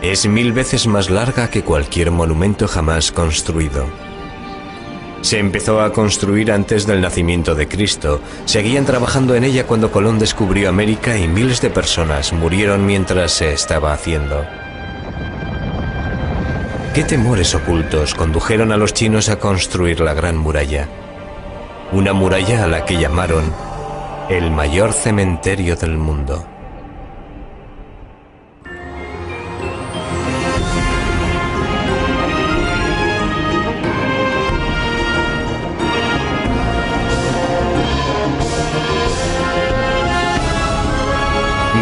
Es 1000 veces más larga que cualquier monumento jamás construido. Se empezó a construir antes del nacimiento de Cristo. Seguían trabajando en ella cuando Colón descubrió América y miles de personas murieron mientras se estaba haciendo. ¿Qué temores ocultos condujeron a los chinos a construir la Gran Muralla? Una muralla a la que llamaron el mayor cementerio del mundo.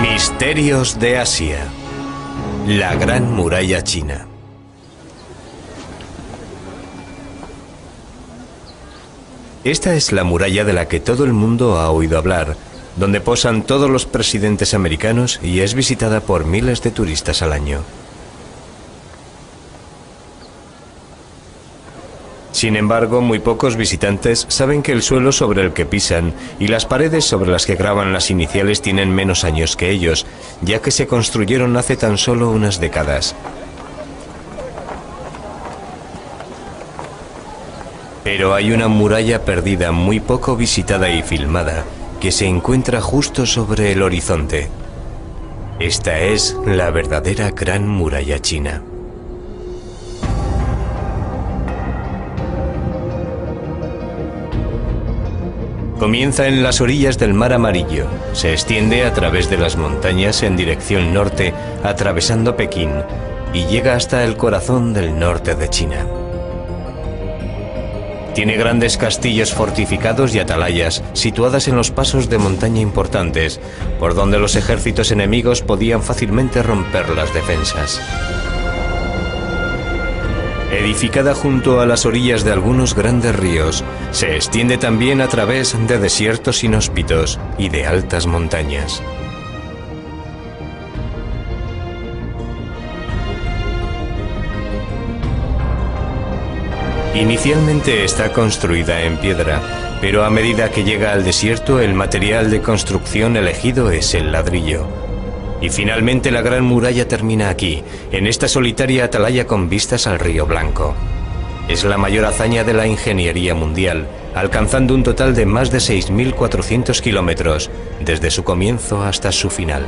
Misterios de Asia. La Gran Muralla China. Esta es la muralla de la que todo el mundo ha oído hablar, donde posan todos los presidentes americanos y es visitada por miles de turistas al año. Sin embargo, muy pocos visitantes saben que el suelo sobre el que pisan y las paredes sobre las que graban las iniciales tienen menos años que ellos, ya que se construyeron hace tan solo unas décadas. Pero hay una muralla perdida muy poco visitada y filmada, que se encuentra justo sobre el horizonte. Esta es la verdadera Gran Muralla China. Comienza en las orillas del Mar Amarillo, se extiende a través de las montañas en dirección norte, atravesando Pekín, y llega hasta el corazón del norte de China. Tiene grandes castillos fortificados y atalayas situadas en los pasos de montaña importantes, por donde los ejércitos enemigos podían fácilmente romper las defensas. Edificada junto a las orillas de algunos grandes ríos, se extiende también a través de desiertos inhóspitos y de altas montañas. Inicialmente está construida en piedra, pero a medida que llega al desierto el material de construcción elegido es el ladrillo. Y finalmente la Gran Muralla termina aquí, en esta solitaria atalaya con vistas al Río Blanco. Es la mayor hazaña de la ingeniería mundial, alcanzando un total de más de 6.400 kilómetros, desde su comienzo hasta su final.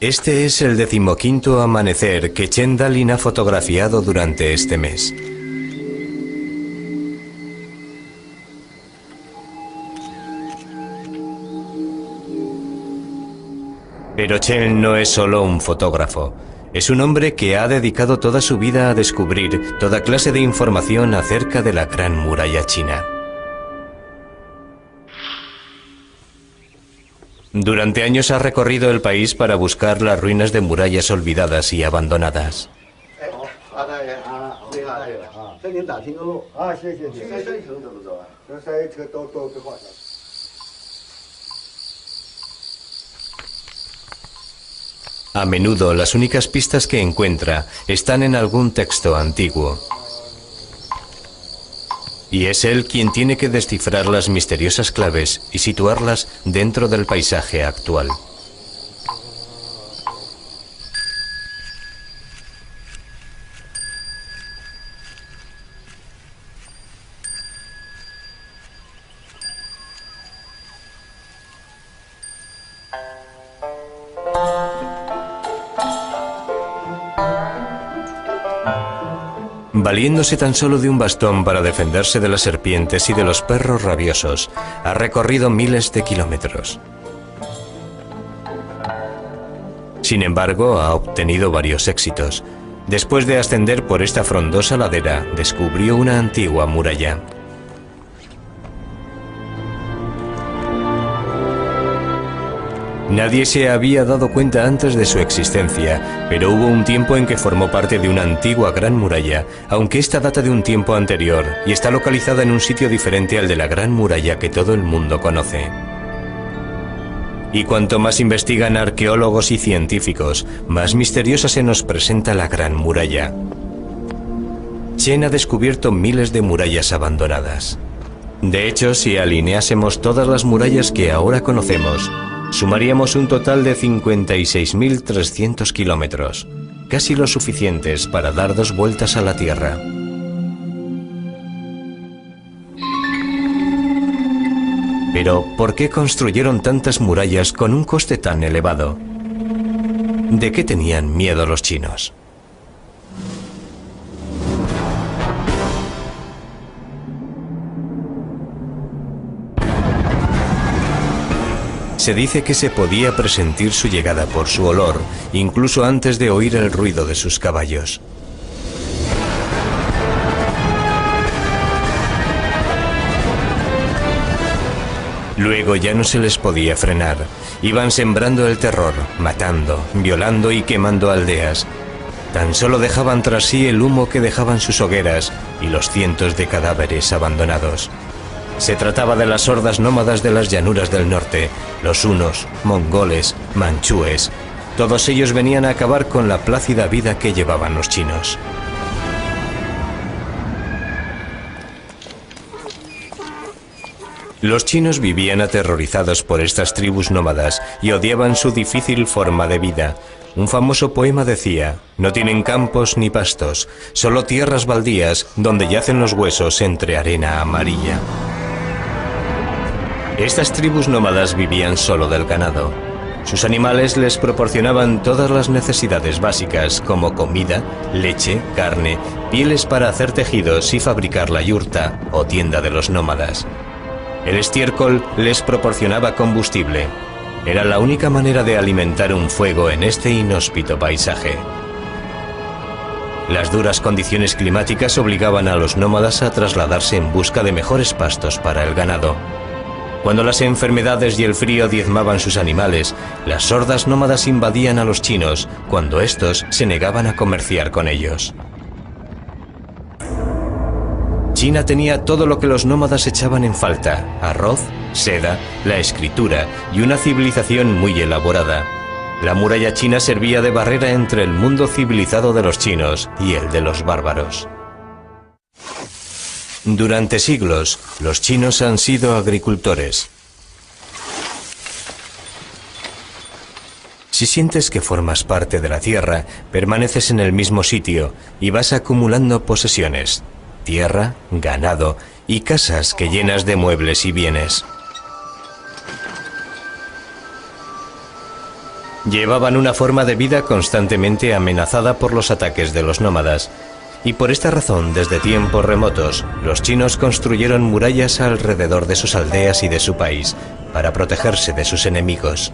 Este es el 15º amanecer que Chen Dalin ha fotografiado durante este mes. Pero Chen no es solo un fotógrafo. Es un hombre que ha dedicado toda su vida a descubrir toda clase de información acerca de la Gran Muralla China. Durante años ha recorrido el país para buscar las ruinas de murallas olvidadas y abandonadas. A menudo las únicas pistas que encuentra están en algún texto antiguo. Y es él quien tiene que descifrar las misteriosas claves y situarlas dentro del paisaje actual. Valiéndose tan solo de un bastón para defenderse de las serpientes y de los perros rabiosos, ha recorrido miles de kilómetros. Sin embargo, ha obtenido varios éxitos. Después de ascender por esta frondosa ladera, descubrió una antigua muralla. Nadie se había dado cuenta antes de su existencia, pero hubo un tiempo en que formó parte de una antigua gran muralla, aunque esta data de un tiempo anterior y está localizada en un sitio diferente al de la gran muralla que todo el mundo conoce. Y cuanto más investigan arqueólogos y científicos, más misteriosa se nos presenta la Gran Muralla. Chen ha descubierto miles de murallas abandonadas. De hecho, si alineásemos todas las murallas que ahora conocemos, sumaríamos un total de 56.300 kilómetros, casi lo suficientes para dar 2 vueltas a la Tierra. Pero, ¿por qué construyeron tantas murallas con un coste tan elevado? ¿De qué tenían miedo los chinos? Se dice que se podía presentir su llegada por su olor, incluso antes de oír el ruido de sus caballos. Luego ya no se les podía frenar. Iban sembrando el terror, matando, violando y quemando aldeas. Tan solo dejaban tras sí el humo que dejaban sus hogueras y los cientos de cadáveres abandonados. Se trataba de las hordas nómadas de las llanuras del norte, los hunos, mongoles, manchúes. Todos ellos venían a acabar con la plácida vida que llevaban los chinos. Los chinos vivían aterrorizados por estas tribus nómadas y odiaban su difícil forma de vida. Un famoso poema decía: no tienen campos ni pastos, solo tierras baldías donde yacen los huesos entre arena amarilla. Estas tribus nómadas vivían solo del ganado. Sus animales les proporcionaban todas las necesidades básicas como comida, leche, carne, pieles para hacer tejidos y fabricar la yurta o tienda de los nómadas. El estiércol les proporcionaba combustible. Era la única manera de alimentar un fuego en este inhóspito paisaje. Las duras condiciones climáticas obligaban a los nómadas a trasladarse en busca de mejores pastos para el ganado. Cuando las enfermedades y el frío diezmaban sus animales, las hordas nómadas invadían a los chinos cuando estos se negaban a comerciar con ellos. China tenía todo lo que los nómadas echaban en falta: arroz, seda, la escritura y una civilización muy elaborada. La muralla china servía de barrera entre el mundo civilizado de los chinos y el de los bárbaros. Durante siglos, los chinos han sido agricultores. Si sientes que formas parte de la tierra, permaneces en el mismo sitio y vas acumulando posesiones, tierra, ganado y casas que llenas de muebles y bienes. Llevaban una forma de vida constantemente amenazada por los ataques de los nómadas. Y por esta razón, desde tiempos remotos, los chinos construyeron murallas alrededor de sus aldeas y de su país, para protegerse de sus enemigos.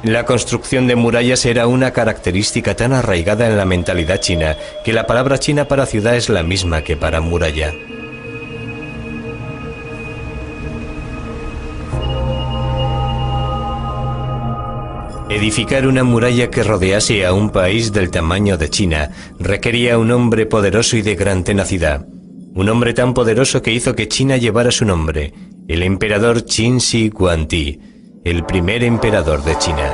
La construcción de murallas era una característica tan arraigada en la mentalidad china, que la palabra china para ciudad es la misma que para muralla. Edificar una muralla que rodease a un país del tamaño de China requería un hombre poderoso y de gran tenacidad. Un hombre tan poderoso que hizo que China llevara su nombre, el emperador Qin Shi Huangdi, el primer emperador de China.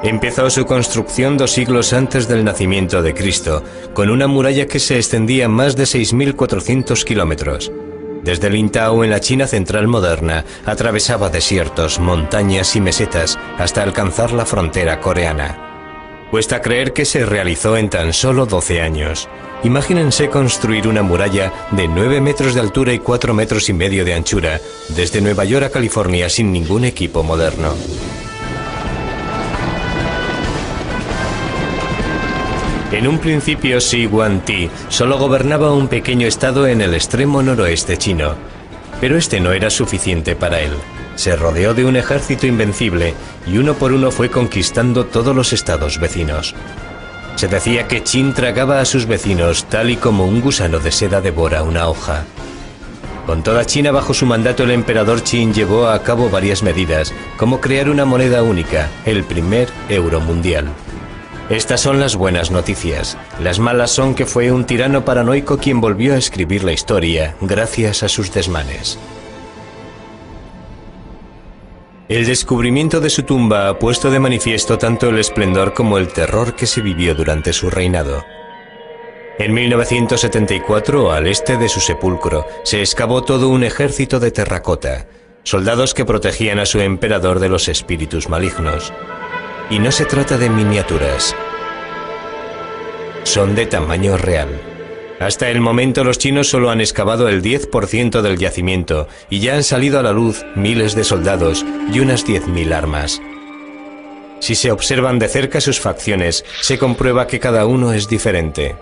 Empezó su construcción 2 siglos antes del nacimiento de Cristo, con una muralla que se extendía más de 6.400 kilómetros. Desde el Lintao, en la China central moderna, atravesaba desiertos, montañas y mesetas hasta alcanzar la frontera coreana. Cuesta creer que se realizó en tan solo 12 años. Imagínense construir una muralla de 9 metros de altura y 4 metros y medio de anchura, desde Nueva York a California sin ningún equipo moderno. En un principio, Shi Huangdi solo gobernaba un pequeño estado en el extremo noroeste chino, pero este no era suficiente para él. Se rodeó de un ejército invencible y uno por uno fue conquistando todos los estados vecinos. Se decía que Qin tragaba a sus vecinos tal y como un gusano de seda devora una hoja. Con toda China bajo su mandato, el emperador Qin llevó a cabo varias medidas, como crear una moneda única, el primer euro mundial. Estas son las buenas noticias. Las malas son que fue un tirano paranoico quien volvió a escribir la historia gracias a sus desmanes. El descubrimiento de su tumba ha puesto de manifiesto tanto el esplendor como el terror que se vivió durante su reinado. En 1974, al este de su sepulcro, se excavó todo un ejército de terracota, soldados que protegían a su emperador de los espíritus malignos. Y no se trata de miniaturas. Son de tamaño real. Hasta el momento los chinos solo han excavado el 10% del yacimiento y ya han salido a la luz miles de soldados y unas 10.000 armas. Si se observan de cerca sus facciones, se comprueba que cada uno es diferente.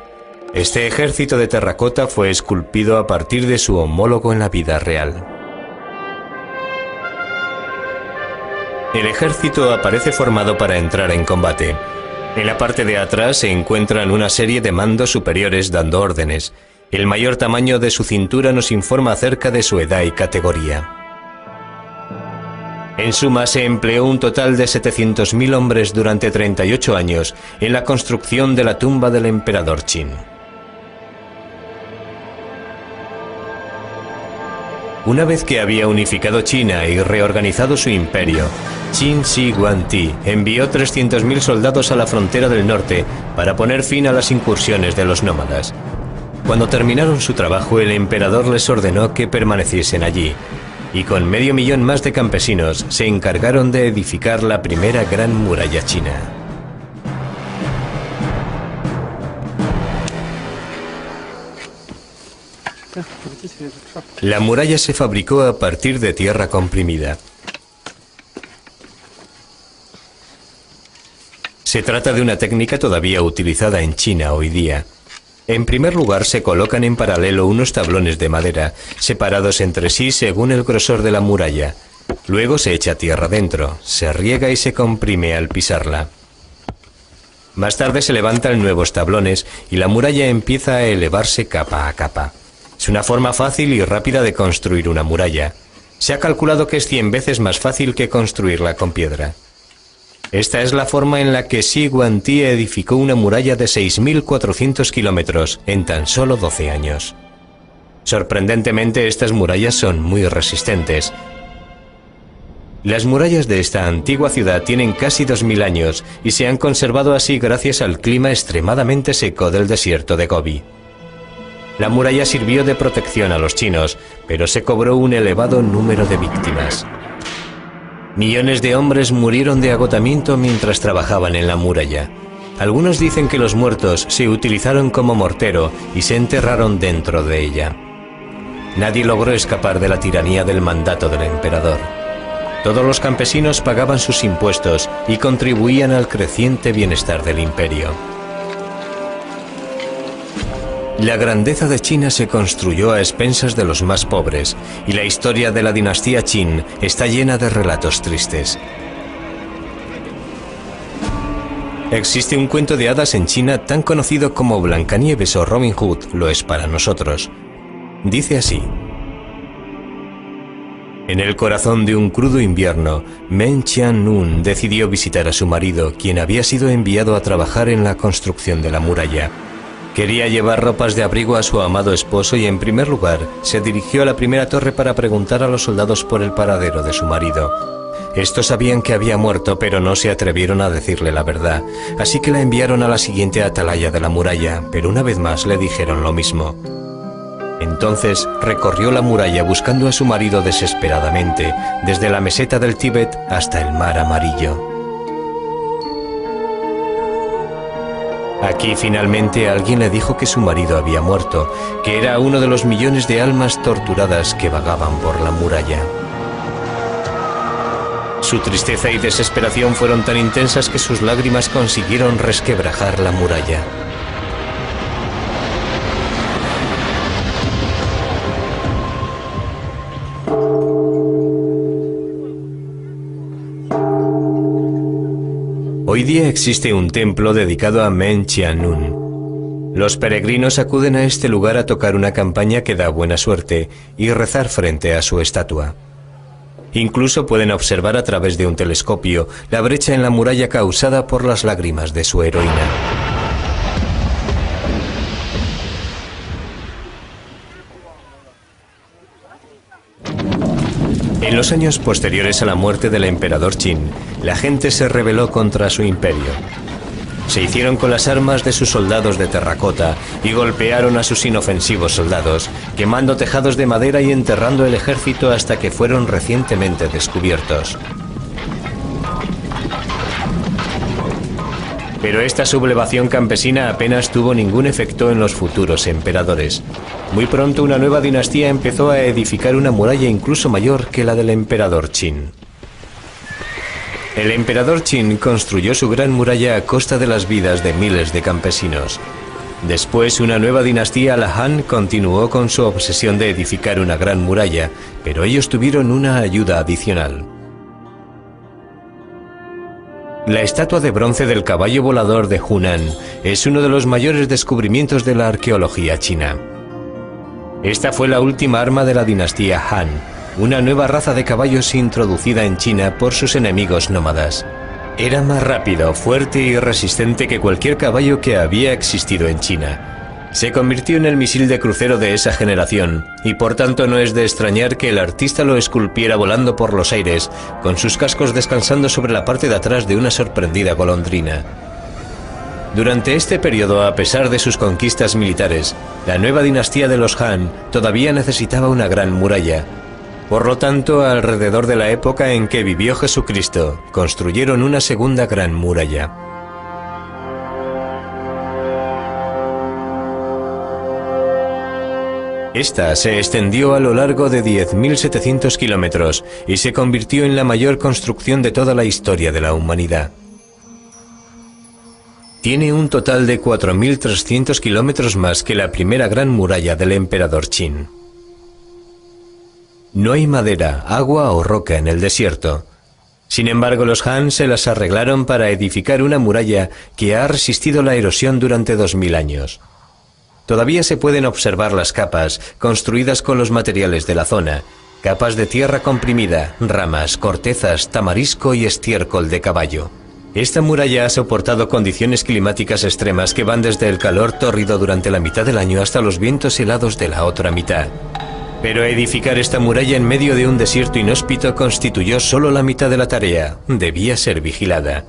Este ejército de terracota fue esculpido a partir de su homólogo en la vida real. El ejército aparece formado para entrar en combate. En la parte de atrás se encuentran una serie de mandos superiores dando órdenes. El mayor tamaño de su cintura nos informa acerca de su edad y categoría. En suma, se empleó un total de 700.000 hombres durante 38 años en la construcción de la tumba del emperador Qin. Una vez que había unificado China y reorganizado su imperio, Qin Shi Huangdi envió 300.000 soldados a la frontera del norte para poner fin a las incursiones de los nómadas. Cuando terminaron su trabajo, el emperador les ordenó que permaneciesen allí, y con 500.000 más de campesinos se encargaron de edificar la primera gran muralla china. La muralla se fabricó a partir de tierra comprimida. Se trata de una técnica todavía utilizada en China hoy día. En primer lugar, se colocan en paralelo unos tablones de madera, separados entre sí según el grosor de la muralla. Luego se echa tierra dentro, se riega y se comprime al pisarla. Más tarde se levantan nuevos tablones y la muralla empieza a elevarse capa a capa. Es una forma fácil y rápida de construir una muralla. Se ha calculado que es 100 veces más fácil que construirla con piedra. Esta es la forma en la que Shi Huangdi edificó una muralla de 6.400 kilómetros en tan solo 12 años. Sorprendentemente, estas murallas son muy resistentes. Las murallas de esta antigua ciudad tienen casi 2.000 años y se han conservado así gracias al clima extremadamente seco del desierto de Gobi. La muralla sirvió de protección a los chinos, pero se cobró un elevado número de víctimas. Millones de hombres murieron de agotamiento mientras trabajaban en la muralla. Algunos dicen que los muertos se utilizaron como mortero y se enterraron dentro de ella. Nadie logró escapar de la tiranía del mandato del emperador. Todos los campesinos pagaban sus impuestos y contribuían al creciente bienestar del imperio. La grandeza de China se construyó a expensas de los más pobres, y la historia de la dinastía Qin está llena de relatos tristes. Existe un cuento de hadas en China tan conocido como Blancanieves o Robin Hood lo es para nosotros. Dice así: en el corazón de un crudo invierno, Meng Qianlun decidió visitar a su marido, quien había sido enviado a trabajar en la construcción de la muralla. Quería llevar ropas de abrigo a su amado esposo y, en primer lugar, se dirigió a la primera torre para preguntar a los soldados por el paradero de su marido. Estos sabían que había muerto, pero no se atrevieron a decirle la verdad, así que la enviaron a la siguiente atalaya de la muralla, pero una vez más le dijeron lo mismo. Entonces recorrió la muralla buscando a su marido desesperadamente, desde la meseta del Tíbet hasta el mar amarillo. Aquí finalmente alguien le dijo que su marido había muerto, que era uno de los millones de almas torturadas que vagaban por la muralla. Su tristeza y desesperación fueron tan intensas que sus lágrimas consiguieron resquebrajar la muralla. Hoy día existe un templo dedicado a Meng Qianlun. Los peregrinos acuden a este lugar a tocar una campaña que da buena suerte y rezar frente a su estatua. Incluso pueden observar a través de un telescopio la brecha en la muralla causada por las lágrimas de su heroína. En los años posteriores a la muerte del emperador Qin, la gente se rebeló contra su imperio. Se hicieron con las armas de sus soldados de terracota y golpearon a sus inofensivos soldados, quemando tejados de madera y enterrando el ejército hasta que fueron recientemente descubiertos. Pero esta sublevación campesina apenas tuvo ningún efecto en los futuros emperadores. Muy pronto una nueva dinastía empezó a edificar una muralla incluso mayor que la del emperador Qin. El emperador Qin construyó su gran muralla a costa de las vidas de miles de campesinos. Después, una nueva dinastía, la Han, continuó con su obsesión de edificar una gran muralla, pero ellos tuvieron una ayuda adicional. La estatua de bronce del caballo volador de Hunan es uno de los mayores descubrimientos de la arqueología china. Esta fue la última arma de la dinastía Han, una nueva raza de caballos introducida en China por sus enemigos nómadas. Era más rápido, fuerte y resistente que cualquier caballo que había existido en China. Se convirtió en el misil de crucero de esa generación, y por tanto no es de extrañar que el artista lo esculpiera volando por los aires, con sus cascos descansando sobre la parte de atrás de una sorprendida golondrina. Durante este periodo, a pesar de sus conquistas militares, la nueva dinastía de los Han todavía necesitaba una gran muralla. Por lo tanto, alrededor de la época en que vivió Jesucristo, construyeron una segunda gran muralla. Esta se extendió a lo largo de 10.700 kilómetros y se convirtió en la mayor construcción de toda la historia de la humanidad. Tiene un total de 4.300 kilómetros más que la primera gran muralla del emperador Qin. No hay madera, agua o roca en el desierto. Sin embargo, los Han se las arreglaron para edificar una muralla que ha resistido la erosión durante 2000 años. Todavía se pueden observar las capas, construidas con los materiales de la zona, capas de tierra comprimida, ramas, cortezas, tamarisco y estiércol de caballo. Esta muralla ha soportado condiciones climáticas extremas que van desde el calor tórrido durante la mitad del año hasta los vientos helados de la otra mitad. Pero edificar esta muralla en medio de un desierto inhóspito constituyó solo la mitad de la tarea. Debía ser vigilada.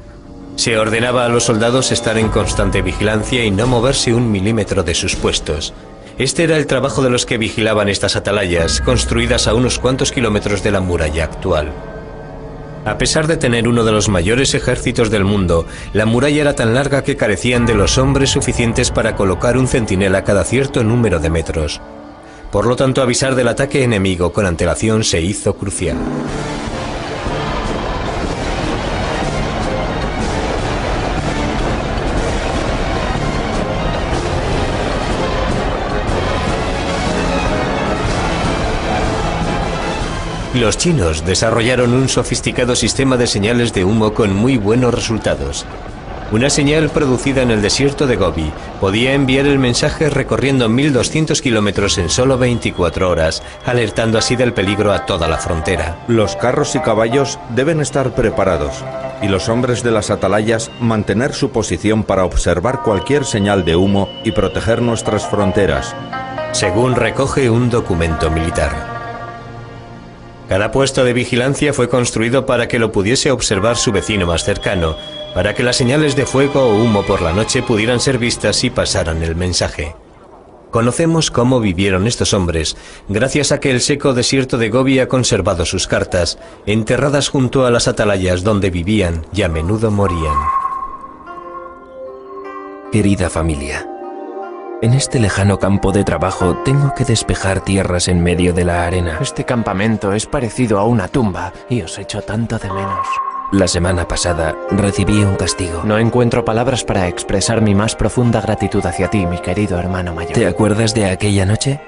Se ordenaba a los soldados estar en constante vigilancia y no moverse un milímetro de sus puestos. Este era el trabajo de los que vigilaban estas atalayas, construidas a unos cuantos kilómetros de la muralla actual. A pesar de tener uno de los mayores ejércitos del mundo, la muralla era tan larga que carecían de los hombres suficientes para colocar un centinela cada cierto número de metros. Por lo tanto, avisar del ataque enemigo con antelación se hizo crucial. Los chinos desarrollaron un sofisticado sistema de señales de humo con muy buenos resultados. Una señal producida en el desierto de Gobi podía enviar el mensaje recorriendo 1.200 kilómetros en solo 24 horas, alertando así del peligro a toda la frontera. Los carros y caballos deben estar preparados, y los hombres de las atalayas mantener su posición para observar cualquier señal de humo y proteger nuestras fronteras, según recoge un documento militar. Cada puesto de vigilancia fue construido para que lo pudiese observar su vecino más cercano, para que las señales de fuego o humo por la noche pudieran ser vistas y pasaran el mensaje. Conocemos cómo vivieron estos hombres, gracias a que el seco desierto de Gobi ha conservado sus cartas, enterradas junto a las atalayas donde vivían y a menudo morían. Querida familia, en este lejano campo de trabajo tengo que despejar tierras en medio de la arena. Este campamento es parecido a una tumba y os echo tanto de menos. La semana pasada recibí un castigo. No encuentro palabras para expresar mi más profunda gratitud hacia ti, mi querido hermano mayor. ¿Te acuerdas de aquella noche?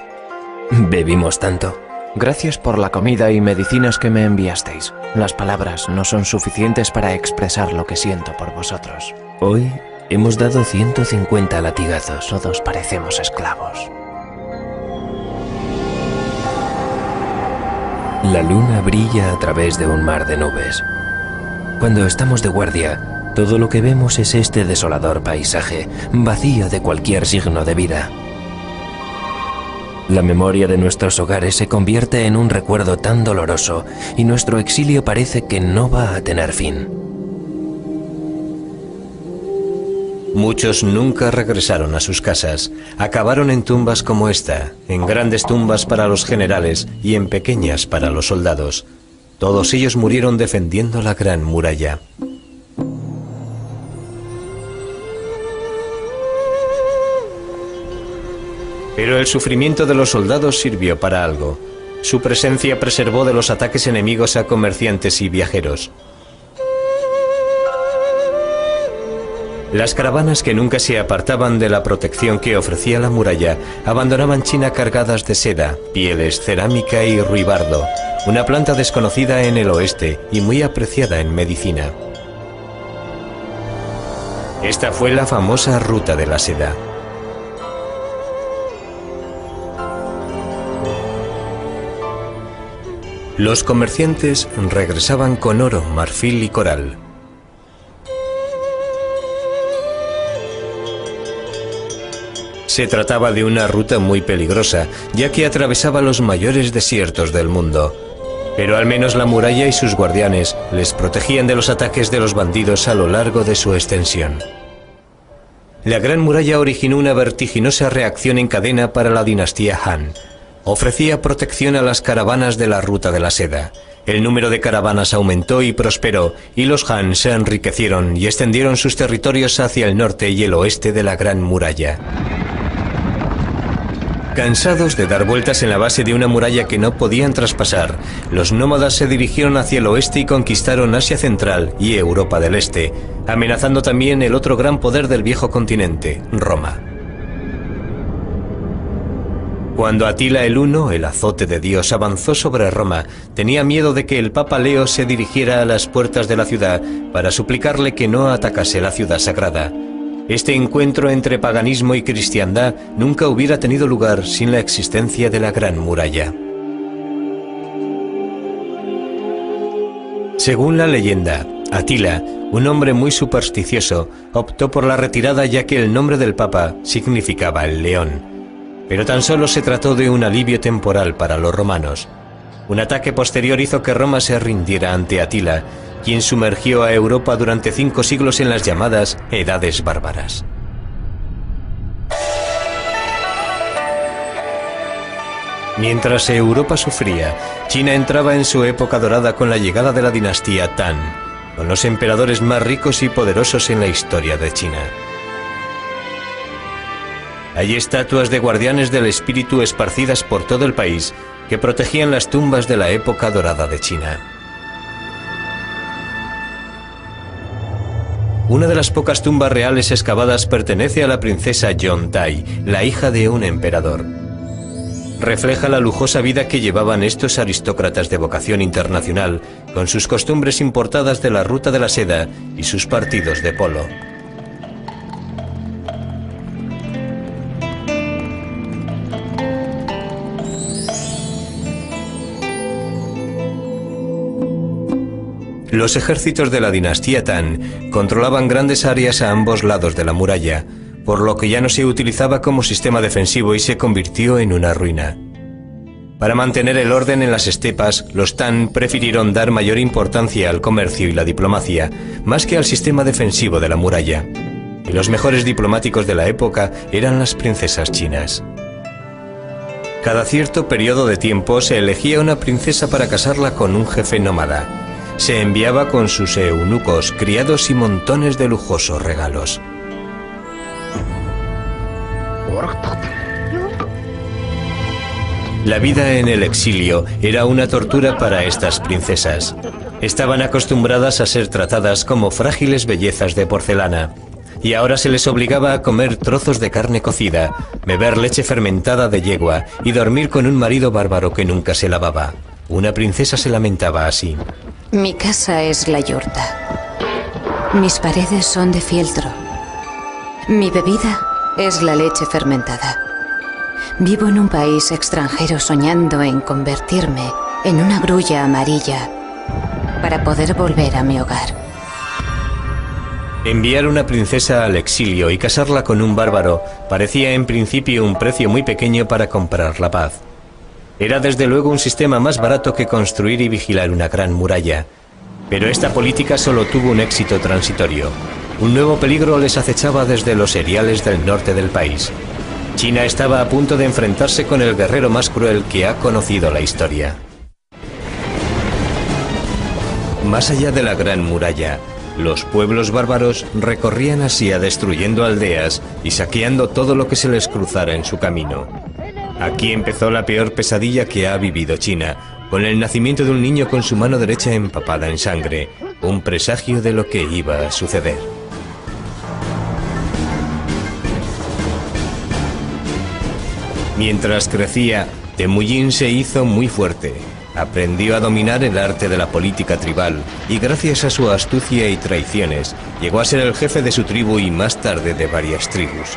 Bebimos tanto. Gracias por la comida y medicinas que me enviasteis. Las palabras no son suficientes para expresar lo que siento por vosotros. Hoy hemos dado 150 latigazos. Todos parecemos esclavos. La luna brilla a través de un mar de nubes. Cuando estamos de guardia, todo lo que vemos es este desolador paisaje, vacío de cualquier signo de vida. La memoria de nuestros hogares se convierte en un recuerdo tan doloroso y nuestro exilio parece que no va a tener fin. Muchos nunca regresaron a sus casas. Acabaron en tumbas como esta, en grandes tumbas para los generales y en pequeñas para los soldados. Todos ellos murieron defendiendo la Gran Muralla. Pero el sufrimiento de los soldados sirvió para algo. Su presencia preservó de los ataques enemigos a comerciantes y viajeros. Las caravanas que nunca se apartaban de la protección que ofrecía la muralla abandonaban China cargadas de seda, pieles, cerámica y ruibardo, una planta desconocida en el oeste y muy apreciada en medicina. Esta fue la famosa Ruta de la Seda. Los comerciantes regresaban con oro, marfil y coral. Se trataba de una ruta muy peligrosa, ya que atravesaba los mayores desiertos del mundo. Pero al menos la muralla y sus guardianes les protegían de los ataques de los bandidos a lo largo de su extensión. La Gran Muralla originó una vertiginosa reacción en cadena para la dinastía Han. Ofrecía protección a las caravanas de la Ruta de la Seda. El número de caravanas aumentó y prosperó, y los Han se enriquecieron y extendieron sus territorios hacia el norte y el oeste de la Gran Muralla. Cansados de dar vueltas en la base de una muralla que no podían traspasar, los nómadas se dirigieron hacia el oeste y conquistaron Asia Central y Europa del Este, amenazando también el otro gran poder del viejo continente, Roma. Cuando Atila el Huno, el azote de Dios, avanzó sobre Roma, tenía miedo de que el Papa Leo se dirigiera a las puertas de la ciudad para suplicarle que no atacase la ciudad sagrada. Este encuentro entre paganismo y cristiandad nunca hubiera tenido lugar sin la existencia de la Gran Muralla. Según la leyenda, Atila, un hombre muy supersticioso, optó por la retirada ya que el nombre del Papa significaba el león. Pero tan solo se trató de un alivio temporal para los romanos. Un ataque posterior hizo que Roma se rindiera ante Atila, quien sumergió a Europa durante 5 siglos en las llamadas Edades Bárbaras. Mientras Europa sufría, China entraba en su época dorada con la llegada de la dinastía Tang, con los emperadores más ricos y poderosos en la historia de China. Hay estatuas de guardianes del espíritu esparcidas por todo el país que protegían las tumbas de la época dorada de China. Una de las pocas tumbas reales excavadas pertenece a la princesa Yontai, la hija de un emperador. Refleja la lujosa vida que llevaban estos aristócratas de vocación internacional, con sus costumbres importadas de la Ruta de la Seda y sus partidos de polo. Los ejércitos de la dinastía Tang controlaban grandes áreas a ambos lados de la muralla, por lo que ya no se utilizaba como sistema defensivo y se convirtió en una ruina. Para mantener el orden en las estepas, los Tang prefirieron dar mayor importancia al comercio y la diplomacia, más que al sistema defensivo de la muralla. Y los mejores diplomáticos de la época eran las princesas chinas. Cada cierto periodo de tiempo se elegía una princesa para casarla con un jefe nómada. Se enviaba con sus eunucos, criados y montones de lujosos regalos. La vida en el exilio era una tortura para estas princesas. Estaban acostumbradas a ser tratadas como frágiles bellezas de porcelana, y ahora se les obligaba a comer trozos de carne cocida, beber leche fermentada de yegua y dormir con un marido bárbaro que nunca se lavaba. Una princesa se lamentaba así. Mi casa es la yurta. Mis paredes son de fieltro. Mi bebida es la leche fermentada. Vivo en un país extranjero soñando en convertirme en una grulla amarilla para poder volver a mi hogar. Enviar una princesa al exilio y casarla con un bárbaro parecía en principio un precio muy pequeño para comprar la paz. Era desde luego un sistema más barato que construir y vigilar una gran muralla. Pero esta política solo tuvo un éxito transitorio. Un nuevo peligro les acechaba desde los eriales del norte del país. China estaba a punto de enfrentarse con el guerrero más cruel que ha conocido la historia. Más allá de la gran muralla, los pueblos bárbaros recorrían Asia destruyendo aldeas y saqueando todo lo que se les cruzara en su camino. Aquí empezó la peor pesadilla que ha vivido China, con el nacimiento de un niño con su mano derecha empapada en sangre, un presagio de lo que iba a suceder. Mientras crecía, Temujin se hizo muy fuerte. Aprendió a dominar el arte de la política tribal y gracias a su astucia y traiciones llegó a ser el jefe de su tribu y más tarde de varias tribus.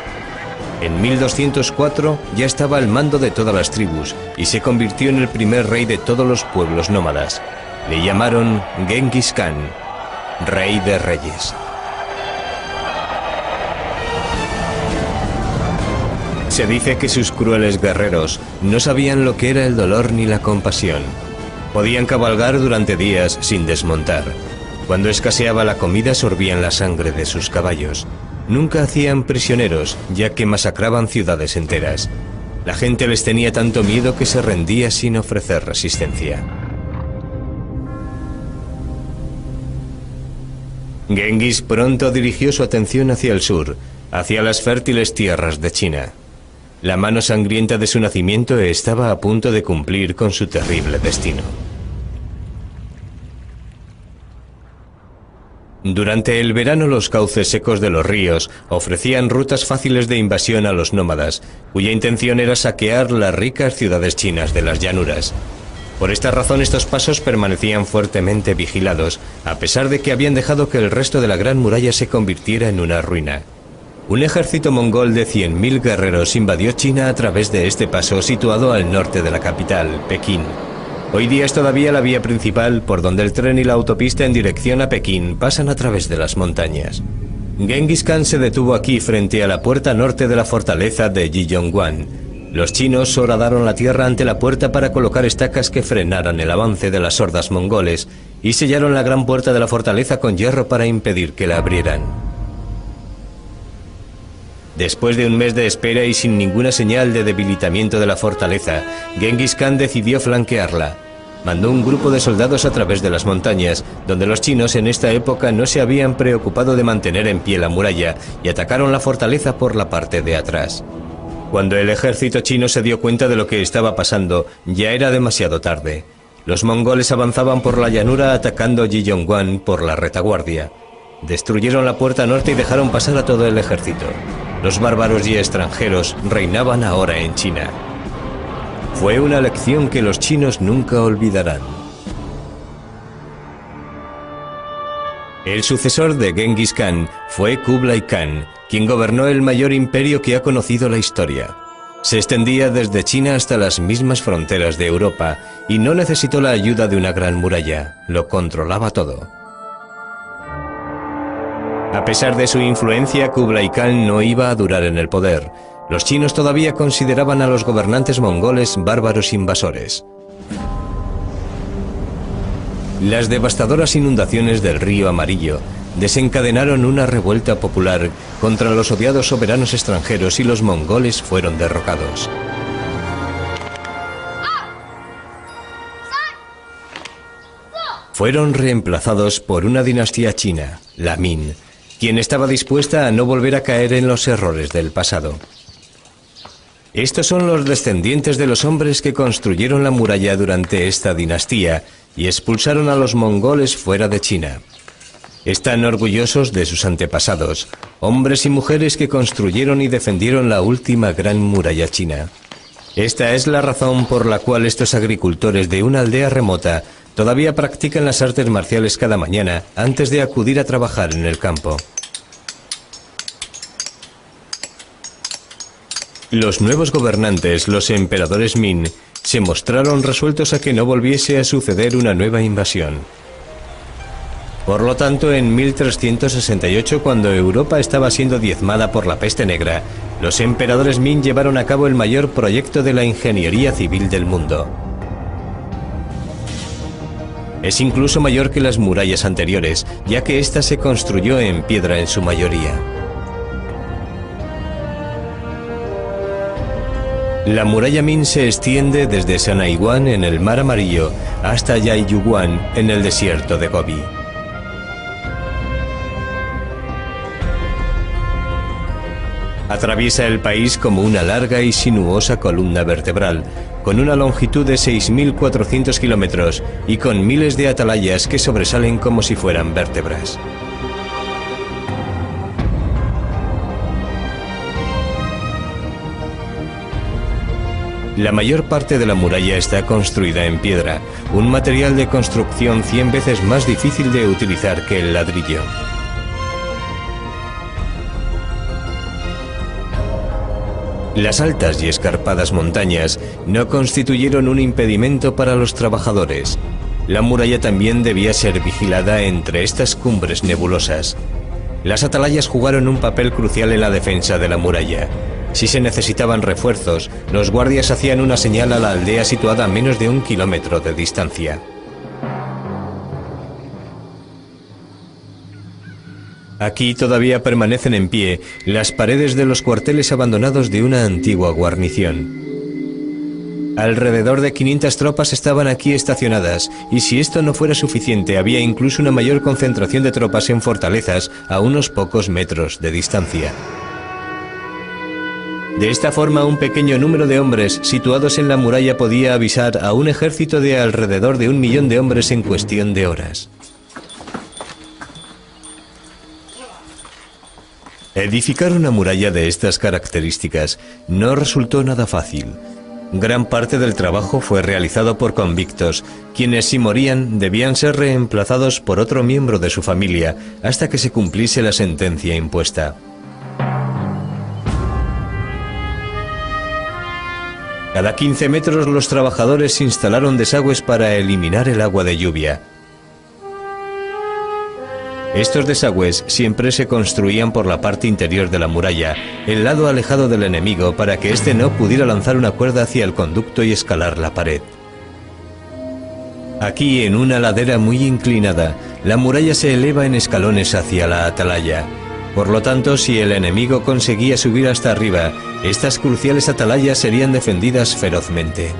En 1204 ya estaba al mando de todas las tribus y se convirtió en el primer rey de todos los pueblos nómadas. Le llamaron Genghis Khan, rey de reyes. Se dice que sus crueles guerreros no sabían lo que era el dolor ni la compasión. Podían cabalgar durante días sin desmontar. Cuando escaseaba la comida sorbían la sangre de sus caballos. Nunca hacían prisioneros, ya que masacraban ciudades enteras. La gente les tenía tanto miedo que se rendía sin ofrecer resistencia. Genghis pronto dirigió su atención hacia el sur, hacia las fértiles tierras de China. La mano sangrienta de su nacimiento estaba a punto de cumplir con su terrible destino. Durante el verano los cauces secos de los ríos ofrecían rutas fáciles de invasión a los nómadas, cuya intención era saquear las ricas ciudades chinas de las llanuras. Por esta razón estos pasos permanecían fuertemente vigilados, a pesar de que habían dejado que el resto de la gran muralla se convirtiera en una ruina. Un ejército mongol de 100.000 guerreros invadió China a través de este paso situado al norte de la capital, Pekín. Hoy día es todavía la vía principal por donde el tren y la autopista en dirección a Pekín pasan a través de las montañas. Genghis Khan se detuvo aquí frente a la puerta norte de la fortaleza de Jiyongguan. Los chinos horadaron la tierra ante la puerta para colocar estacas que frenaran el avance de las hordas mongoles y sellaron la gran puerta de la fortaleza con hierro para impedir que la abrieran. Después de un mes de espera y sin ninguna señal de debilitamiento de la fortaleza, Genghis Khan decidió flanquearla. Mandó un grupo de soldados a través de las montañas, donde los chinos en esta época no se habían preocupado de mantener en pie la muralla, y atacaron la fortaleza por la parte de atrás. Cuando el ejército chino se dio cuenta de lo que estaba pasando, ya era demasiado tarde. Los mongoles avanzaban por la llanura atacando Jiyongguan por la retaguardia. Destruyeron la puerta norte y dejaron pasar a todo el ejército. Los bárbaros y extranjeros reinaban ahora en China. Fue una lección que los chinos nunca olvidarán. El sucesor de Genghis Khan fue Kublai Khan, quien gobernó el mayor imperio que ha conocido la historia. Se extendía desde China hasta las mismas fronteras de Europa y no necesitó la ayuda de una gran muralla, lo controlaba todo. A pesar de su influencia, Kublai Khan no iba a durar en el poder. Los chinos todavía consideraban a los gobernantes mongoles bárbaros invasores. Las devastadoras inundaciones del río Amarillo desencadenaron una revuelta popular contra los odiados soberanos extranjeros y los mongoles fueron derrocados. Fueron reemplazados por una dinastía china, la Min, quien estaba dispuesta a no volver a caer en los errores del pasado. Estos son los descendientes de los hombres que construyeron la muralla durante esta dinastía y expulsaron a los mongoles fuera de China. Están orgullosos de sus antepasados, hombres y mujeres que construyeron y defendieron la última gran muralla china. Esta es la razón por la cual estos agricultores de una aldea remota todavía practican las artes marciales cada mañana antes de acudir a trabajar en el campo. Los nuevos gobernantes, los emperadores Min, se mostraron resueltos a que no volviese a suceder una nueva invasión. Por lo tanto, en 1368, cuando Europa estaba siendo diezmada por la peste negra, los emperadores Ming llevaron a cabo el mayor proyecto de la ingeniería civil del mundo. Es incluso mayor que las murallas anteriores, ya que ésta se construyó en piedra en su mayoría. La muralla Ming se extiende desde Sanaiguan en el Mar Amarillo hasta Yaiyuguan en el desierto de Gobi. Atraviesa el país como una larga y sinuosa columna vertebral, con una longitud de 6.400 kilómetros y con miles de atalayas que sobresalen como si fueran vértebras. La mayor parte de la muralla está construida en piedra, un material de construcción 100 veces más difícil de utilizar que el ladrillo. Las altas y escarpadas montañas no constituyeron un impedimento para los trabajadores. La muralla también debía ser vigilada entre estas cumbres nebulosas. Las atalayas jugaron un papel crucial en la defensa de la muralla. Si se necesitaban refuerzos, los guardias hacían una señal a la aldea situada a menos de 1 kilómetro de distancia. Aquí todavía permanecen en pie las paredes de los cuarteles abandonados de una antigua guarnición. Alrededor de 500 tropas estaban aquí estacionadas, y si esto no fuera suficiente, había incluso una mayor concentración de tropas en fortalezas a unos pocos metros de distancia. De esta forma, un pequeño número de hombres situados en la muralla podía avisar a un ejército de alrededor de 1 millón de hombres en cuestión de horas. Edificar una muralla de estas características no resultó nada fácil. Gran parte del trabajo fue realizado por convictos, quienes si morían debían ser reemplazados por otro miembro de su familia hasta que se cumpliese la sentencia impuesta. Cada 15 metros los trabajadores instalaron desagües para eliminar el agua de lluvia. Estos desagües siempre se construían por la parte interior de la muralla, el lado alejado del enemigo, para que éste no pudiera lanzar una cuerda hacia el conducto y escalar la pared. Aquí, en una ladera muy inclinada, la muralla se eleva en escalones hacia la atalaya. Por lo tanto, si el enemigo conseguía subir hasta arriba, estas cruciales atalayas serían defendidas ferozmente.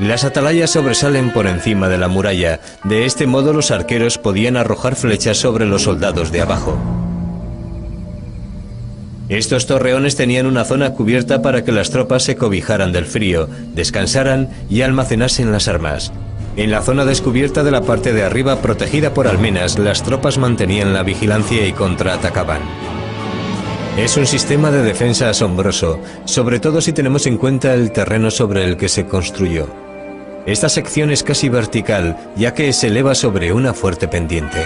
Las atalayas sobresalen por encima de la muralla. De este modo los arqueros podían arrojar flechas sobre los soldados de abajo. Estos torreones tenían una zona cubierta para que las tropas se cobijaran del frío, descansaran y almacenasen las armas. En la zona descubierta de la parte de arriba, protegida por almenas, las tropas mantenían la vigilancia y contraatacaban. Es un sistema de defensa asombroso, sobre todo si tenemos en cuenta el terreno sobre el que se construyó. Esta sección es casi vertical, ya que se eleva sobre una fuerte pendiente.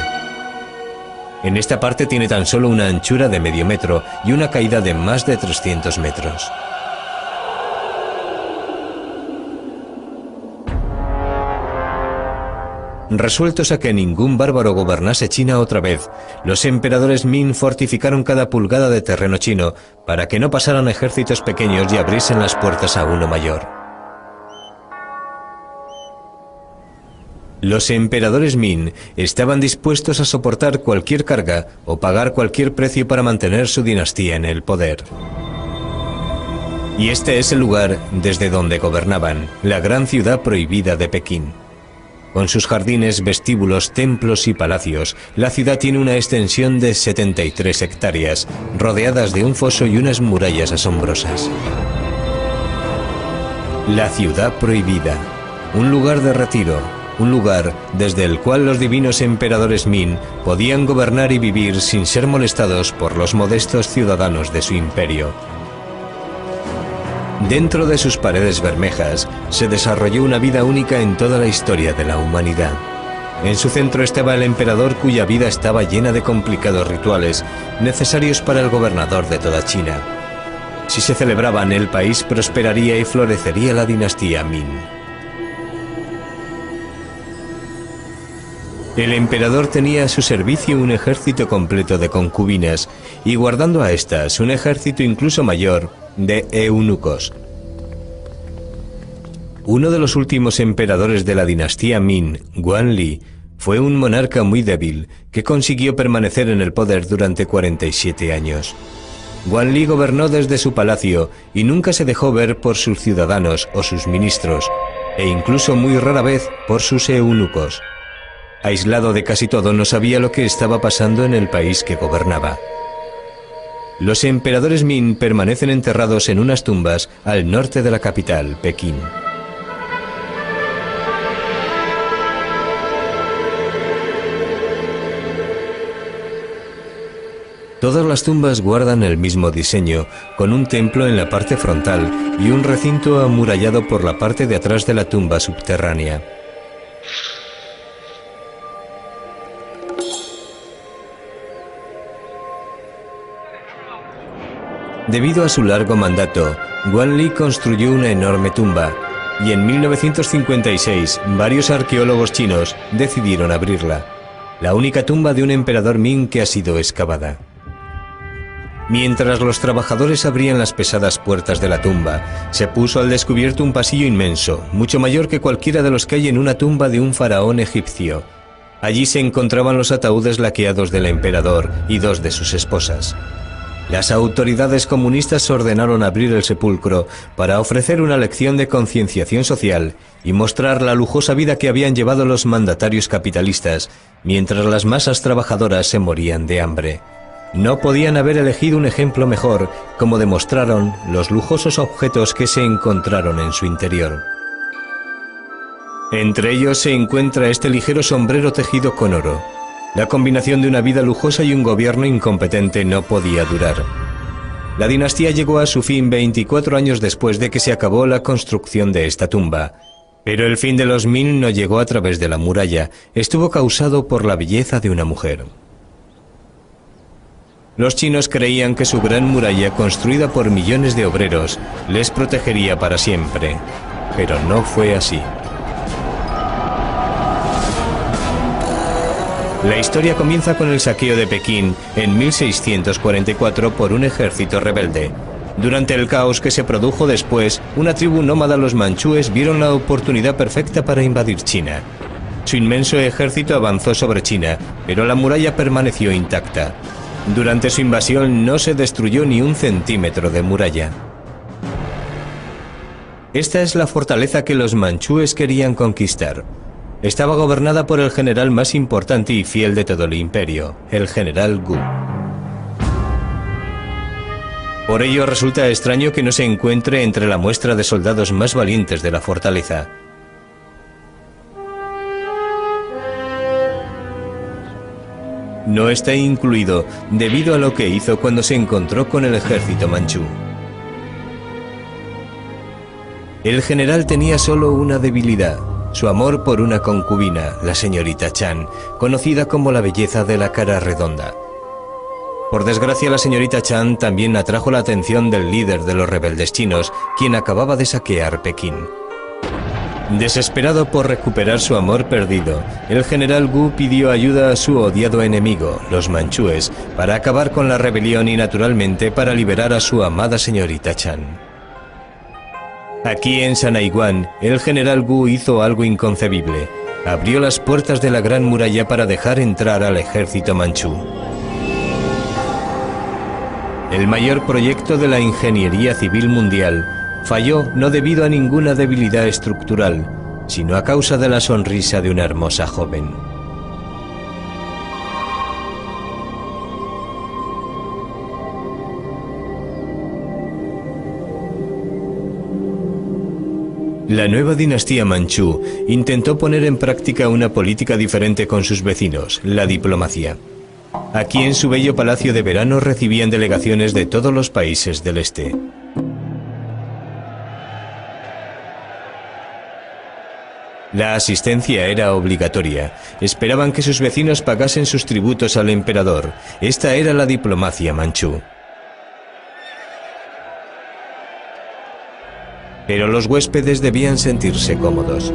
En esta parte tiene tan solo una anchura de medio metro y una caída de más de 300 metros. Resueltos a que ningún bárbaro gobernase China otra vez, los emperadores Ming fortificaron cada pulgada de terreno chino para que no pasaran ejércitos pequeños y abriesen las puertas a uno mayor. Los emperadores Ming estaban dispuestos a soportar cualquier carga o pagar cualquier precio para mantener su dinastía en el poder. Y este es el lugar desde donde gobernaban, la gran ciudad prohibida de Pekín. Con sus jardines, vestíbulos, templos y palacios, la ciudad tiene una extensión de 73 hectáreas, rodeadas de un foso y unas murallas asombrosas. La ciudad prohibida, un lugar de retiro, un lugar desde el cual los divinos emperadores Ming podían gobernar y vivir sin ser molestados por los modestos ciudadanos de su imperio. Dentro de sus paredes bermejas se desarrolló una vida única en toda la historia de la humanidad. En su centro estaba el emperador, cuya vida estaba llena de complicados rituales necesarios para el gobernador de toda China. Si se celebraban, el país prosperaría y florecería la dinastía Ming. El emperador tenía a su servicio un ejército completo de concubinas y guardando a estas un ejército incluso mayor de eunucos. Uno de los últimos emperadores de la dinastía Min, Guanli, fue un monarca muy débil que consiguió permanecer en el poder durante 47 años. Guanli gobernó desde su palacio y nunca se dejó ver por sus ciudadanos o sus ministros, e incluso muy rara vez por sus eunucos. Aislado de casi todo, no sabía lo que estaba pasando en el país que gobernaba. Los emperadores Min permanecen enterrados en unas tumbas al norte de la capital, Pekín. Todas las tumbas guardan el mismo diseño, con un templo en la parte frontal y un recinto amurallado por la parte de atrás de la tumba subterránea. Debido a su largo mandato, Guanli construyó una enorme tumba y en 1956 varios arqueólogos chinos decidieron abrirla, la única tumba de un emperador Ming que ha sido excavada. Mientras los trabajadores abrían las pesadas puertas de la tumba, se puso al descubierto un pasillo inmenso, mucho mayor que cualquiera de los que hay en una tumba de un faraón egipcio. Allí se encontraban los ataúdes laqueados del emperador y dos de sus esposas. Las autoridades comunistas ordenaron abrir el sepulcro para ofrecer una lección de concienciación social y mostrar la lujosa vida que habían llevado los mandatarios capitalistas, mientras las masas trabajadoras se morían de hambre. No podían haber elegido un ejemplo mejor, como demostraron los lujosos objetos que se encontraron en su interior. Entre ellos se encuentra este ligero sombrero tejido con oro. La combinación de una vida lujosa y un gobierno incompetente no podía durar. La dinastía llegó a su fin 24 años después de que se acabó la construcción de esta tumba. Pero el fin de los Min no llegó a través de la muralla, estuvo causado por la belleza de una mujer. Los chinos creían que su gran muralla, construida por millones de obreros, les protegería para siempre. Pero no fue así. La historia comienza con el saqueo de Pekín en 1644 por un ejército rebelde. Durante el caos que se produjo después, una tribu nómada, los manchúes, vieron la oportunidad perfecta para invadir China. Su inmenso ejército avanzó sobre China, pero la muralla permaneció intacta. Durante su invasión no se destruyó ni un centímetro de muralla. Esta es la fortaleza que los manchúes querían conquistar. Estaba gobernada por el general más importante y fiel de todo el imperio, el general Gu. Por ello resulta extraño que no se encuentre entre la muestra de soldados más valientes de la fortaleza. No está incluido debido a lo que hizo cuando se encontró con el ejército manchú. El general tenía solo una debilidad: su amor por una concubina, la señorita Chan, conocida como la belleza de la cara redonda. Por desgracia, la señorita Chan también atrajo la atención del líder de los rebeldes chinos, quien acababa de saquear Pekín. Desesperado por recuperar su amor perdido, el general Gu pidió ayuda a su odiado enemigo, los manchúes, para acabar con la rebelión y naturalmente para liberar a su amada señorita Chan. Aquí en Sanaiguan, el general Gu hizo algo inconcebible. Abrió las puertas de la gran muralla para dejar entrar al ejército manchú. El mayor proyecto de la ingeniería civil mundial falló no debido a ninguna debilidad estructural, sino a causa de la sonrisa de una hermosa joven. La nueva dinastía manchú intentó poner en práctica una política diferente con sus vecinos, la diplomacia. Aquí en su bello palacio de verano recibían delegaciones de todos los países del este. La asistencia era obligatoria. Esperaban que sus vecinos pagasen sus tributos al emperador. Esta era la diplomacia manchú. Pero los huéspedes debían sentirse cómodos.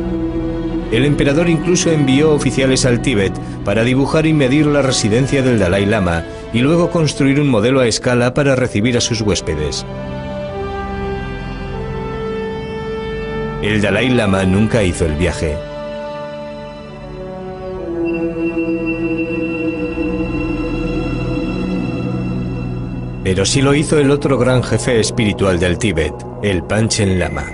El emperador incluso envió oficiales al Tíbet para dibujar y medir la residencia del Dalai Lama y luego construir un modelo a escala para recibir a sus huéspedes. El Dalai Lama nunca hizo el viaje. Pero sí lo hizo el otro gran jefe espiritual del Tíbet, el Panchen Lama.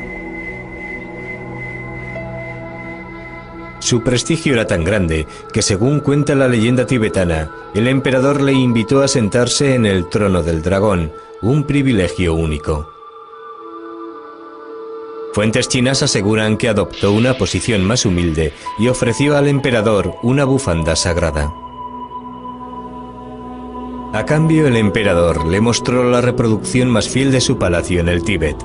Su prestigio era tan grande que, según cuenta la leyenda tibetana, el emperador le invitó a sentarse en el trono del dragón, un privilegio único. Fuentes chinas aseguran que adoptó una posición más humilde y ofreció al emperador una bufanda sagrada. A cambio, el emperador le mostró la reproducción más fiel de su palacio en el Tíbet.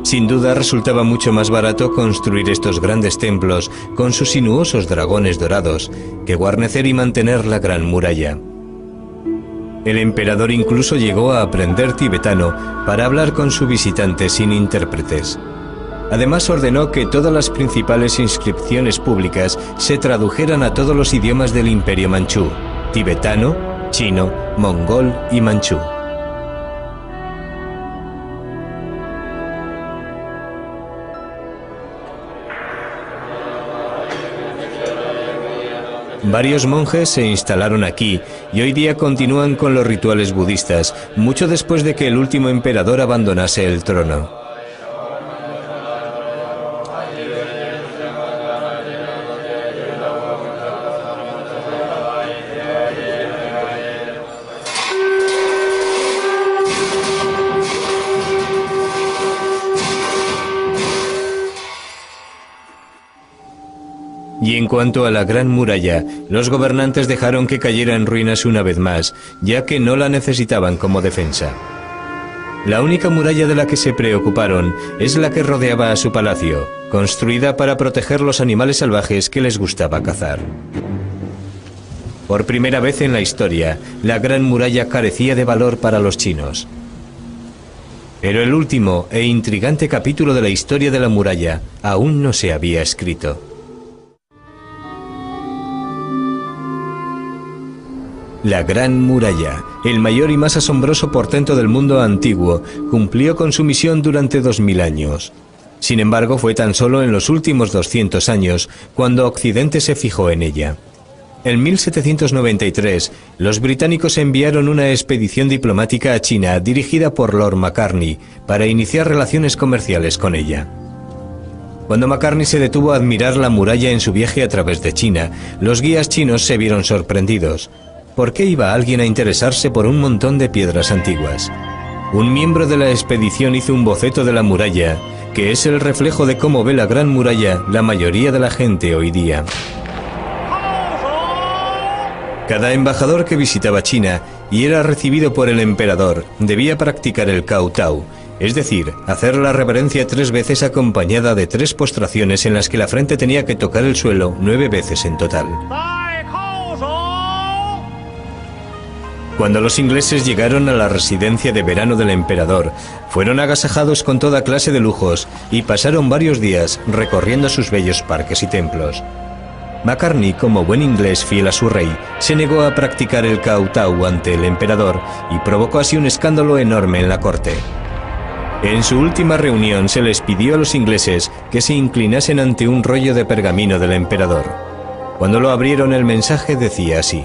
Sin duda resultaba mucho más barato construir estos grandes templos con sus sinuosos dragones dorados que guarnecer y mantener la gran muralla. El emperador incluso llegó a aprender tibetano para hablar con su visitante sin intérpretes. Además ordenó que todas las principales inscripciones públicas se tradujeran a todos los idiomas del Imperio Manchú: tibetano, chino, mongol y manchú. Varios monjes se instalaron aquí y hoy día continúan con los rituales budistas, mucho después de que el último emperador abandonase el trono. Y en cuanto a la Gran Muralla, los gobernantes dejaron que cayera en ruinas una vez más, ya que no la necesitaban como defensa. La única muralla de la que se preocuparon es la que rodeaba a su palacio, construida para proteger los animales salvajes que les gustaba cazar. Por primera vez en la historia, la Gran Muralla carecía de valor para los chinos. Pero el último e intrigante capítulo de la historia de la muralla aún no se había escrito. La Gran Muralla, el mayor y más asombroso portento del mundo antiguo, cumplió con su misión durante 2000 años. Sin embargo, fue tan solo en los últimos 200 años cuando Occidente se fijó en ella. En 1793, los británicos enviaron una expedición diplomática a China dirigida por Lord Macartney para iniciar relaciones comerciales con ella. Cuando Macartney se detuvo a admirar la muralla en su viaje a través de China, los guías chinos se vieron sorprendidos. ¿Por qué iba alguien a interesarse por un montón de piedras antiguas? Un miembro de la expedición hizo un boceto de la muralla, que es el reflejo de cómo ve la Gran Muralla la mayoría de la gente hoy día. Cada embajador que visitaba China y era recibido por el emperador debía practicar el kowtow, es decir, hacer la reverencia 3 veces acompañada de 3 postraciones en las que la frente tenía que tocar el suelo 9 veces en total. Cuando los ingleses llegaron a la residencia de verano del emperador, fueron agasajados con toda clase de lujos y pasaron varios días recorriendo sus bellos parques y templos. Macartney, como buen inglés fiel a su rey, se negó a practicar el kowtow ante el emperador y provocó así un escándalo enorme en la corte. En su última reunión se les pidió a los ingleses que se inclinasen ante un rollo de pergamino del emperador. Cuando lo abrieron, el mensaje decía así: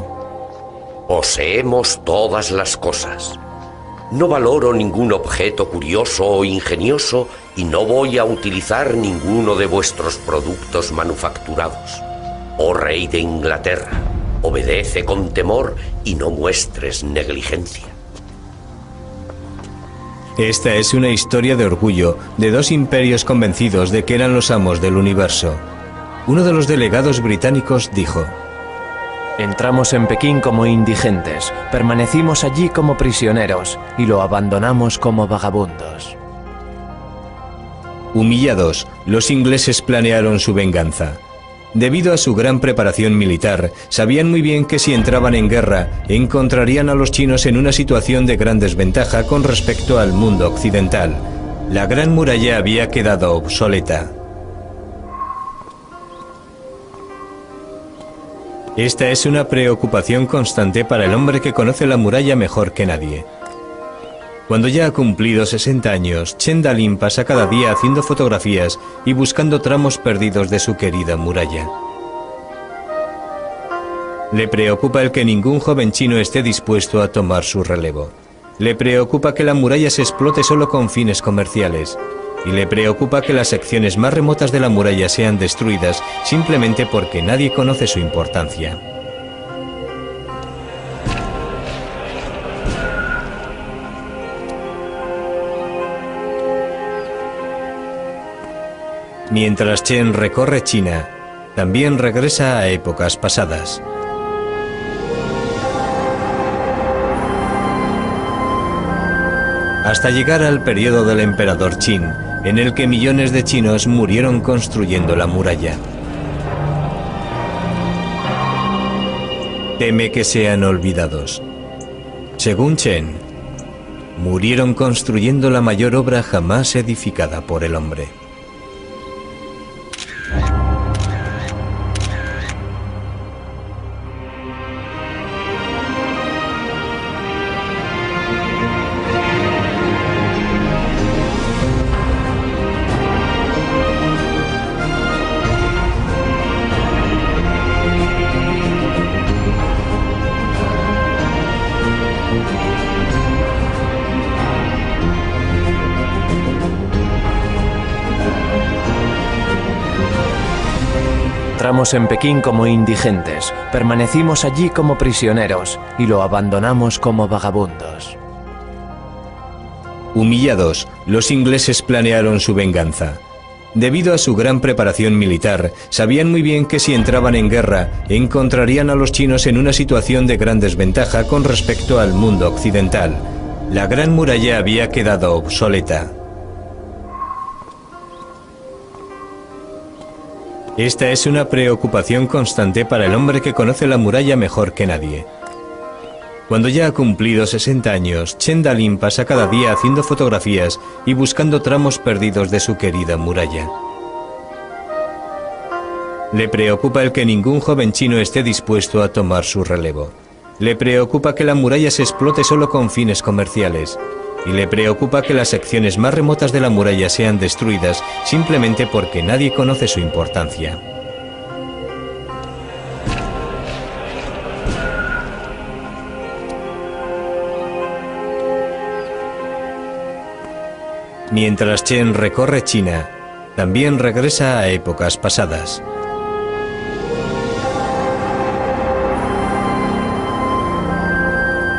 Poseemos todas las cosas. No valoro ningún objeto curioso o ingenioso y no voy a utilizar ninguno de vuestros productos manufacturados. Oh rey de Inglaterra, obedece con temor y no muestres negligencia. Esta es una historia de orgullo de 2 imperios convencidos de que eran los amos del universo. Uno de los delegados británicos dijo: Entramos en Pekín como indigentes, permanecimos allí como prisioneros y lo abandonamos como vagabundos. Humillados, los ingleses planearon su venganza. Debido a su gran preparación militar, sabían muy bien que si entraban en guerra, encontrarían a los chinos en una situación de gran desventaja con respecto al mundo occidental. La Gran Muralla había quedado obsoleta. Esta es una preocupación constante para el hombre que conoce la muralla mejor que nadie. Cuando ya ha cumplido 60 años, Chen Dalin pasa cada día haciendo fotografías y buscando tramos perdidos de su querida muralla. Le preocupa el que ningún joven chino esté dispuesto a tomar su relevo. Le preocupa que la muralla se explote solo con fines comerciales. Y le preocupa que las secciones más remotas de la muralla sean destruidas simplemente porque nadie conoce su importancia. Mientras Chen recorre China, también regresa a épocas pasadas. Hasta llegar al periodo del emperador Qin, en el que millones de chinos murieron construyendo la muralla. Teme que sean olvidados. Según Chen, murieron construyendo la mayor obra jamás edificada por el hombre. Entramos en Pekín como indigentes, permanecimos allí como prisioneros y lo abandonamos como vagabundos. Humillados, los ingleses planearon su venganza. Debido a su gran preparación militar, sabían muy bien que si entraban en guerra, encontrarían a los chinos en una situación de gran desventaja con respecto al mundo occidental. La Gran Muralla había quedado obsoleta. Esta es una preocupación constante para el hombre que conoce la muralla mejor que nadie. Cuando ya ha cumplido 60 años, Chen Dalin pasa cada día haciendo fotografías y buscando tramos perdidos de su querida muralla. Le preocupa el que ningún joven chino esté dispuesto a tomar su relevo. Le preocupa que la muralla se explote solo con fines comerciales. Y le preocupa que las secciones más remotas de la muralla sean destruidas simplemente porque nadie conoce su importancia. Mientras Chen recorre China, también regresa a épocas pasadas.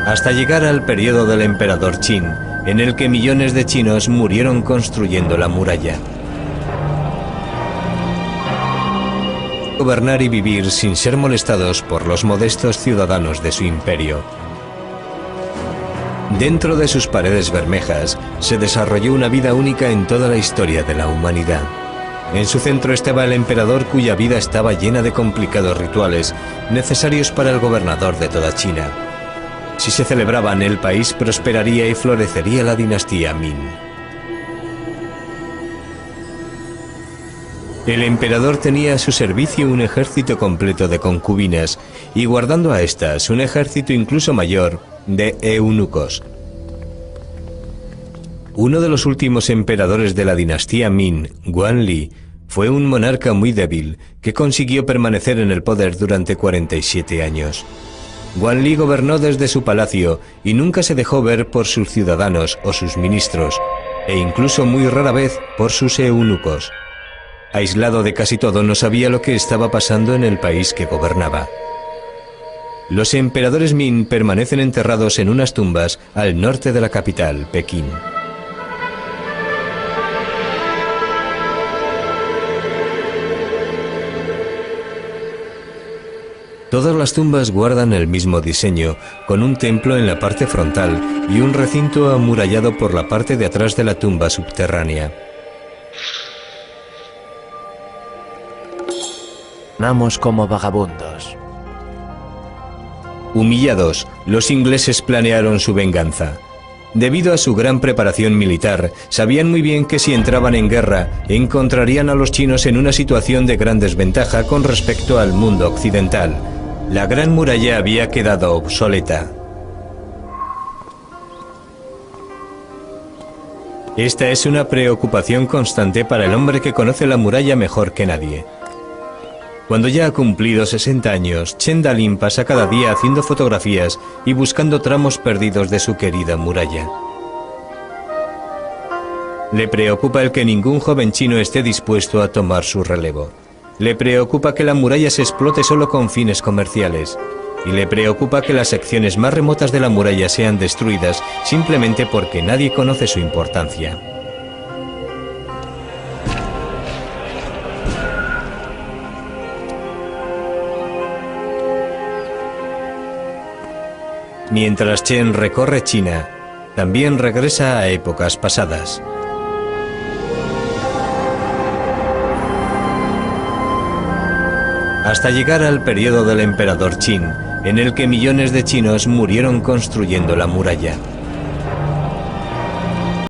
Hasta llegar al periodo del emperador Qin, en el que millones de chinos murieron construyendo la muralla. Gobernar y vivir sin ser molestados por los modestos ciudadanos de su imperio. Dentro de sus paredes bermejas se desarrolló una vida única en toda la historia de la humanidad. En su centro estaba el emperador, cuya vida estaba llena de complicados rituales necesarios para el gobernador de toda China. Si se celebraban, el país prosperaría y florecería la dinastía Ming. El emperador tenía a su servicio un ejército completo de concubinas y, guardando a estas, un ejército incluso mayor de eunucos. Uno de los últimos emperadores de la dinastía Ming, Guanli, fue un monarca muy débil que consiguió permanecer en el poder durante 47 años. Guanli gobernó desde su palacio y nunca se dejó ver por sus ciudadanos o sus ministros, e incluso muy rara vez por sus eunucos. Aislado de casi todo, no sabía lo que estaba pasando en el país que gobernaba. Los emperadores Ming permanecen enterrados en unas tumbas al norte de la capital, Pekín. Todas las tumbas guardan el mismo diseño, con un templo en la parte frontal y un recinto amurallado por la parte de atrás de la tumba subterránea. Namos como vagabundos. Humillados, los ingleses planearon su venganza. Debido a su gran preparación militar, sabían muy bien que si entraban en guerra, encontrarían a los chinos en una situación de gran desventaja con respecto al mundo occidental. La Gran Muralla había quedado obsoleta. Esta es una preocupación constante para el hombre que conoce la muralla mejor que nadie. Cuando ya ha cumplido 60 años, Chen Dalin pasa cada día haciendo fotografías y buscando tramos perdidos de su querida muralla. Le preocupa el que ningún joven chino esté dispuesto a tomar su relevo. Le preocupa que la muralla se explote solo con fines comerciales. Y le preocupa que las secciones más remotas de la muralla sean destruidas simplemente porque nadie conoce su importancia. Mientras Chen recorre China, también regresa a épocas pasadas. Hasta llegar al periodo del emperador Qin, en el que millones de chinos murieron construyendo la muralla.